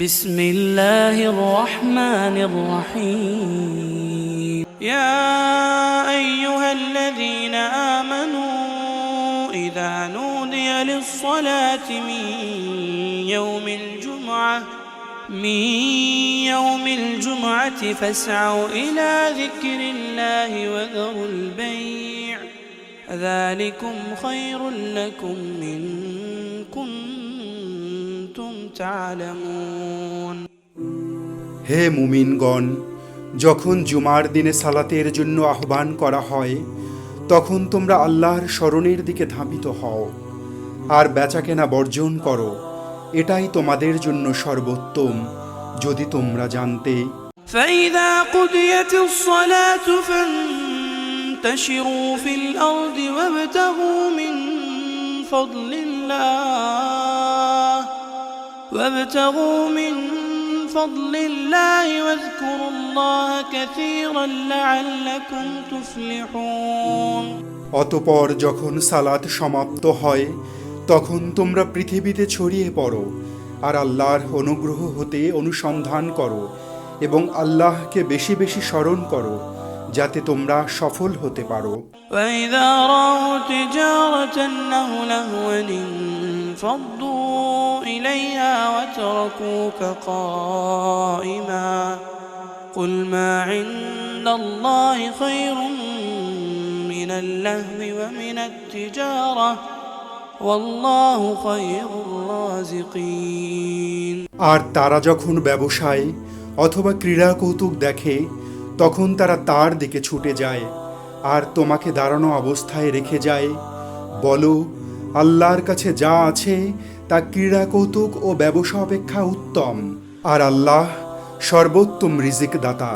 بسم الله الرحمن الرحيم يا أيها الذين آمنوا إذا نودي للصلاة من يوم الجمعة فاسعوا إلى ذكر الله وذروا البيع ذلكم خير لكم إن كنتم تعلمون হে মুমিনগণ, যখন জুমার দিনে সালাতের জন্য আহ্বান করা হয় তখন তোমরা আল্লাহর স্মরণের দিকে ধাবিত হও আর বেচাকেনা বর্জন করো, এটাই তোমাদের জন্য সর্বোত্তম যদি তোমরা জানতে। فإذا قضيت الصلاة فانتشروا في الأرض وابتغوا من فضل الله واذكروا الله كثيرا لعلكم تفلحون অতঃপর যখন সালাত সমাপ্ত হয় তখন তোমরা পৃথিবীতে ছড়িয়ে পড়ো আর আল্লাহর অনুগ্রহ হতে অনুসন্ধান করো এবং আল্লাহকে বেশি বেশি স্মরণ করো যাতে তোমরা সফল হতে পারো। وإذا رأوا تجارة أو لهوا انفضوا إليها وتركوك قائما قل ما عند الله خير من اللهو ومن التجارة والله خير الرازقين আর তারা যখন ব্যবসায় অথবা ক্রীড়া কৌতুক দেখে তখন তারা তার দিকে ছুটে যায় আর তোমাকে দাঁড়ানো অবস্থায় রেখে যায়। বলো, আল্লাহর কাছে যা আছে তা ক্রীড়া কৌতুক ও ব্যবসা অপেক্ষা উত্তম, আর আল্লাহ সর্বোত্তম রিজিক দাতা।